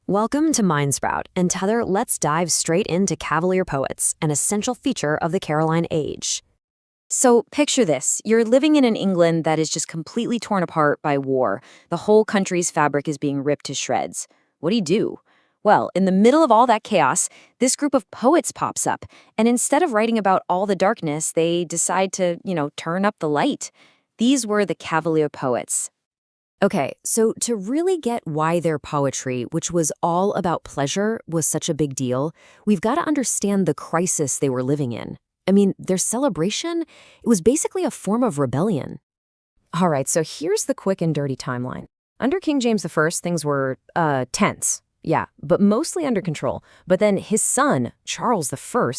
Welcome to Mindsprout, and Tether, let's dive straight into Cavalier Poets, an essential feature of the Caroline Age. So picture this. You're living in an England that is just completely torn apart by war. The whole country's fabric is being ripped to shreds. What do you do? Well, in the middle of all that chaos, this group of poets pops up, and instead of writing about all the darkness, they decide to, turn up the light. These were the Cavalier Poets. Okay, so to really get why their poetry, which was all about pleasure, was such a big deal, we've got to understand the crisis they were living in. I mean, their celebration, it was basically a form of rebellion. All right, so here's the quick and dirty timeline. Under King James I, things were, tense. Yeah, but mostly under control. But then his son, Charles I,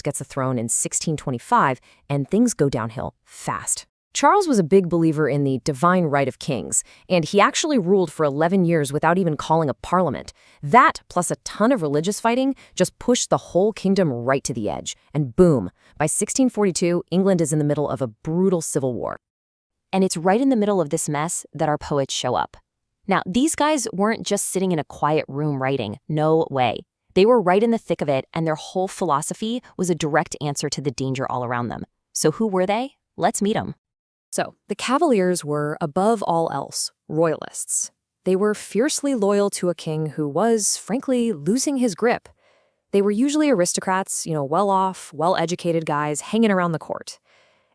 gets the throne in 1625, and things go downhill fast. Charles was a big believer in the divine right of kings, and he actually ruled for 11 years without even calling a parliament. That, plus a ton of religious fighting, just pushed the whole kingdom right to the edge. And boom, by 1642, England is in the middle of a brutal civil war. And it's right in the middle of this mess that our poets show up. Now, these guys weren't just sitting in a quiet room writing. No way. They were right in the thick of it, and their whole philosophy was a direct answer to the danger all around them. So who were they? Let's meet them. So, the Cavaliers were, above all else, royalists. They were fiercely loyal to a king who was, frankly, losing his grip. They were usually aristocrats, well-off, well-educated guys hanging around the court.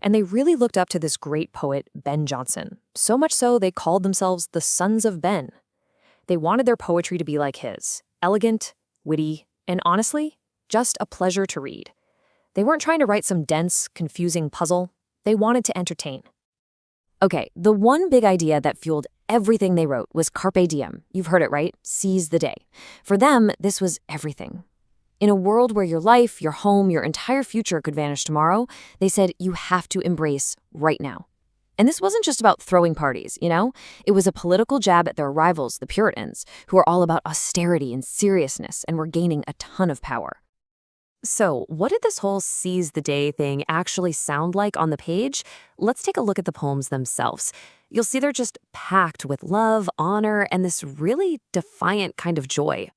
And they really looked up to this great poet, Ben Jonson. So much so, they called themselves the Sons of Ben. They wanted their poetry to be like his, elegant, witty, and honestly, just a pleasure to read. They weren't trying to write some dense, confusing puzzle. They wanted to entertain. Okay, the one big idea that fueled everything they wrote was carpe diem. You've heard it, right? Seize the day. For them, this was everything. In a world where your life, your home, your entire future could vanish tomorrow, they said you have to embrace right now. And this wasn't just about throwing parties, It was a political jab at their rivals, the Puritans, who were all about austerity and seriousness and were gaining a ton of power. So, what did this whole seize the day thing actually sound like on the page? Let's take a look at the poems themselves. You'll see they're just packed with love, honor, and this really defiant kind of joy.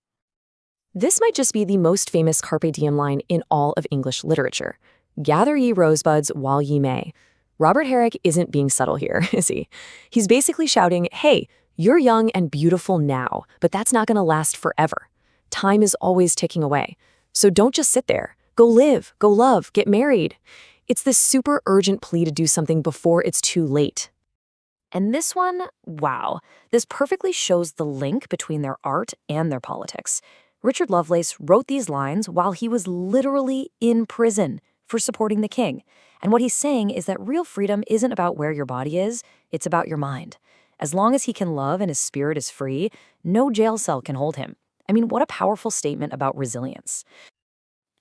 This might just be the most famous Carpe Diem line in all of English literature. Gather ye rosebuds while ye may. Robert Herrick isn't being subtle here, is he? He's basically shouting, hey, you're young and beautiful now, but that's not going to last forever. Time is always ticking away. So don't just sit there. Go live, go love, get married. It's this super urgent plea to do something before it's too late. And this one, wow, this perfectly shows the link between their art and their politics. Richard Lovelace wrote these lines while he was literally in prison for supporting the king. And what he's saying is that real freedom isn't about where your body is, it's about your mind. As long as he can love and his spirit is free, no jail cell can hold him. I mean, what a powerful statement about resilience.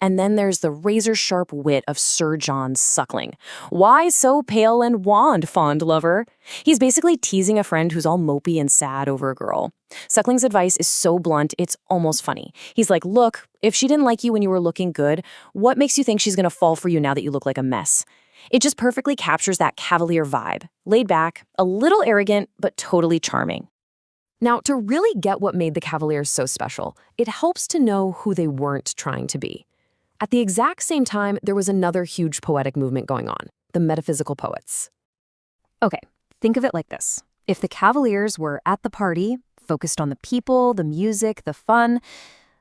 And then there's the razor-sharp wit of Sir John Suckling. Why so pale and wan, fond lover? He's basically teasing a friend who's all mopey and sad over a girl. Suckling's advice is so blunt, it's almost funny. He's like, look, if she didn't like you when you were looking good, what makes you think she's gonna fall for you now that you look like a mess? It just perfectly captures that Cavalier vibe. Laid back, a little arrogant, but totally charming. Now, to really get what made the Cavaliers so special, it helps to know who they weren't trying to be. At the exact same time, there was another huge poetic movement going on, the metaphysical poets. Okay, think of it like this. If the Cavaliers were at the party, focused on the people, the music, the fun,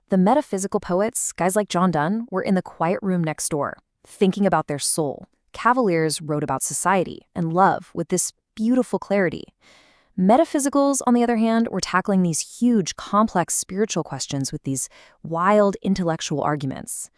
the metaphysical poets, guys like John Donne, were in the quiet room next door, thinking about their soul. Cavaliers wrote about society and love with this beautiful clarity. Metaphysicals, on the other hand, were tackling these huge, complex spiritual questions with these wild intellectual arguments.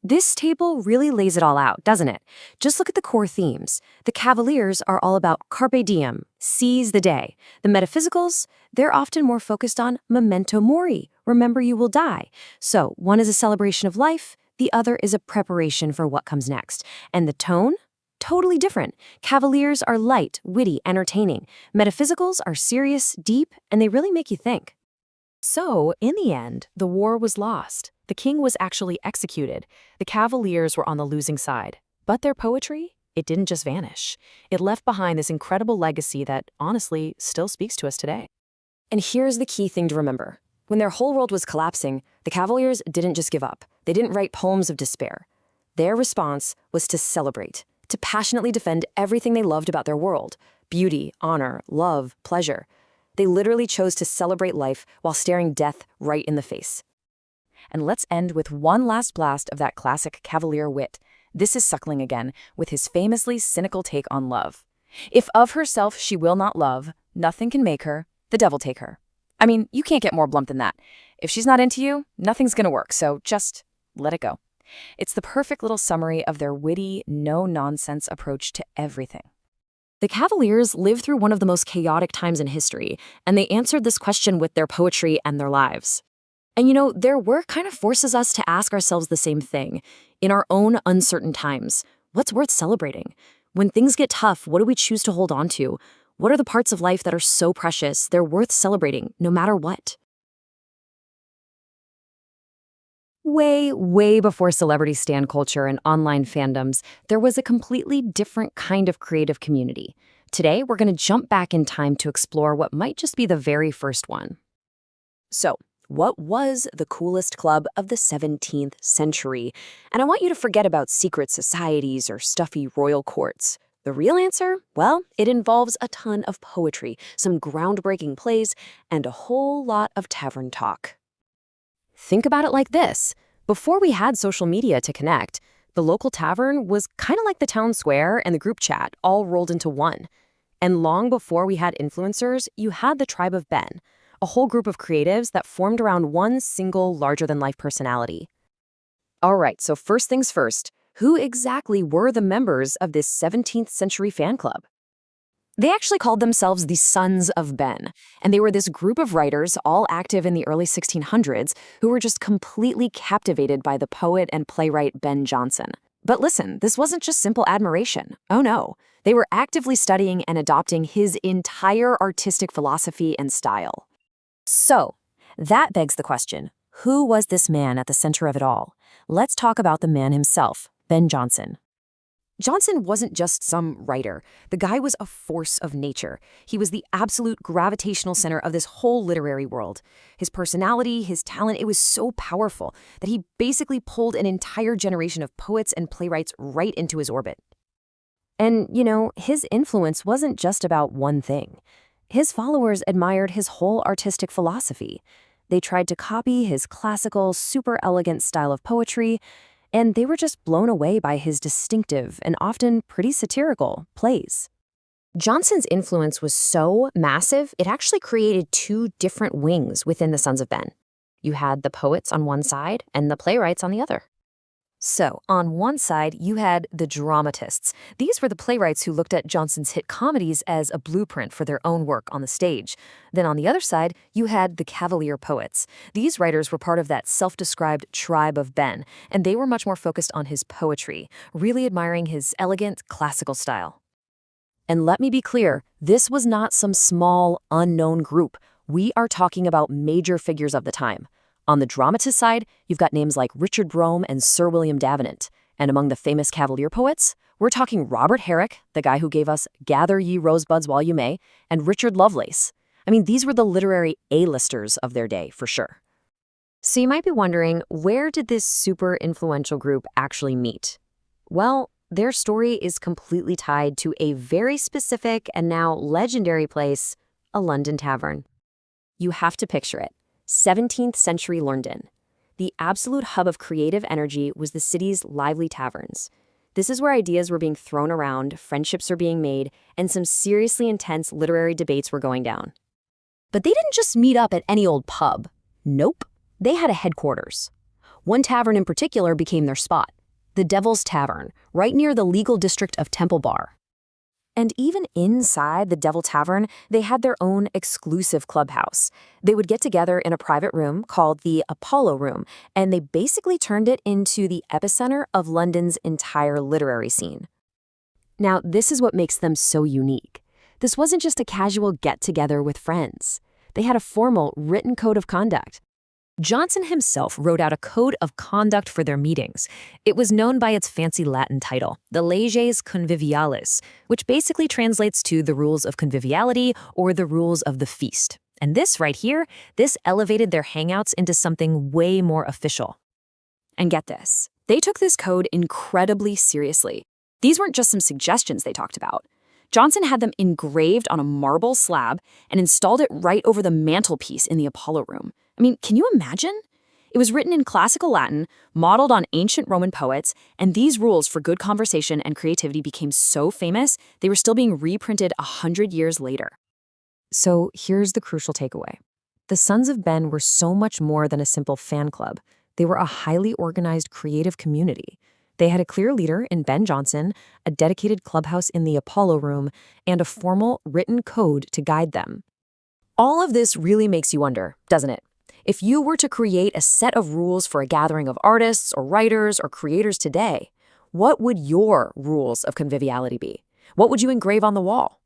This table really lays it all out, doesn't it? Just look at the core themes. The Cavaliers are all about carpe diem, seize the day. The metaphysicals, they're often more focused on memento mori, remember you will die. So one is a celebration of life, the other is a preparation for what comes next. And the tone? Totally different. Cavaliers are light, witty, entertaining. Metaphysicals are serious, deep, and they really make you think. So, in the end, the war was lost. The king was actually executed. The Cavaliers were on the losing side. But their poetry? It didn't just vanish. It left behind this incredible legacy that, honestly, still speaks to us today. And here's the key thing to remember. When their whole world was collapsing, the Cavaliers didn't just give up. They didn't write poems of despair. Their response was to celebrate, to passionately defend everything they loved about their world: beauty, honor, love, pleasure. They literally chose to celebrate life while staring death right in the face. And let's end with one last blast of that classic Cavalier wit. This is Suckling again, with his famously cynical take on love. If of herself she will not love, nothing can make her, the devil take her. I mean, you can't get more blunt than that. If she's not into you, nothing's gonna work, so just let it go. It's the perfect little summary of their witty, no-nonsense approach to everything. The Cavaliers lived through one of the most chaotic times in history, and they answered this question with their poetry and their lives. And their work kind of forces us to ask ourselves the same thing. In our own uncertain times, what's worth celebrating? When things get tough, what do we choose to hold on to? What are the parts of life that are so precious, they're worth celebrating, no matter what? Way, way before celebrity stan culture and online fandoms, there was a completely different kind of creative community. Today, we're going to jump back in time to explore what might just be the very first one. So, what was the coolest club of the 17th century? And I want you to forget about secret societies or stuffy royal courts. The real answer? Well, it involves a ton of poetry, some groundbreaking plays, and a whole lot of tavern talk. Think about it like this. Before we had social media to connect, the local tavern was kind of like the town square and the group chat all rolled into one. And long before we had influencers, you had the tribe of Ben, a whole group of creatives that formed around one single larger-than-life personality. All right, so first things first, who exactly were the members of this 17th century fan club? They actually called themselves the Sons of Ben, and they were this group of writers, all active in the early 1600s, who were just completely captivated by the poet and playwright Ben Jonson. But listen, this wasn't just simple admiration. Oh no, they were actively studying and adopting his entire artistic philosophy and style. So, that begs the question, who was this man at the center of it all? Let's talk about the man himself, Ben Jonson. Jonson wasn't just some writer. The guy was a force of nature. He was the absolute gravitational center of this whole literary world. His personality, his talent, it was so powerful that he basically pulled an entire generation of poets and playwrights right into his orbit. And, his influence wasn't just about one thing. His followers admired his whole artistic philosophy. They tried to copy his classical, super elegant style of poetry, and they were just blown away by his distinctive and often pretty satirical plays. Jonson's influence was so massive, it actually created two different wings within the Sons of Ben. You had the poets on one side and the playwrights on the other. So, on one side, you had the dramatists. These were the playwrights who looked at Jonson's hit comedies as a blueprint for their own work on the stage. Then on the other side, you had the Cavalier Poets. These writers were part of that self-described tribe of Ben, and they were much more focused on his poetry, really admiring his elegant, classical style. And let me be clear, this was not some small, unknown group. We are talking about major figures of the time. On the dramatist side, you've got names like Richard Brome and Sir William Davenant. And among the famous Cavalier poets, we're talking Robert Herrick, the guy who gave us Gather Ye Rosebuds While You May, and Richard Lovelace. I mean, these were the literary A-listers of their day, for sure. So you might be wondering, where did this super influential group actually meet? Well, their story is completely tied to a very specific and now legendary place, a London tavern. You have to picture it. 17th century London. The absolute hub of creative energy was the city's lively taverns. This is where ideas were being thrown around, friendships were being made, and some seriously intense literary debates were going down. But they didn't just meet up at any old pub. Nope. They had a headquarters. One tavern in particular became their spot, the Devil's Tavern, right near the legal district of Temple Bar. And even inside the Devil Tavern, they had their own exclusive clubhouse. They would get together in a private room called the Apollo Room, and they basically turned it into the epicenter of London's entire literary scene. Now, this is what makes them so unique. This wasn't just a casual get-together with friends. They had a formal, written code of conduct. Jonson himself wrote out a code of conduct for their meetings. It was known by its fancy Latin title, the Leges Conviviales, which basically translates to the rules of conviviality or the rules of the feast. And this right here, this elevated their hangouts into something way more official. And get this, they took this code incredibly seriously. These weren't just some suggestions they talked about. Jonson had them engraved on a marble slab and installed it right over the mantelpiece in the Apollo room. I mean, can you imagine? It was written in classical Latin, modeled on ancient Roman poets, and these rules for good conversation and creativity became so famous, they were still being reprinted 100 years later. So here's the crucial takeaway. The Sons of Ben were so much more than a simple fan club. They were a highly organized creative community. They had a clear leader in Ben Jonson, a dedicated clubhouse in the Apollo room, and a formal written code to guide them. All of this really makes you wonder, doesn't it? If you were to create a set of rules for a gathering of artists or writers or creators today, what would your rules of conviviality be? What would you engrave on the wall?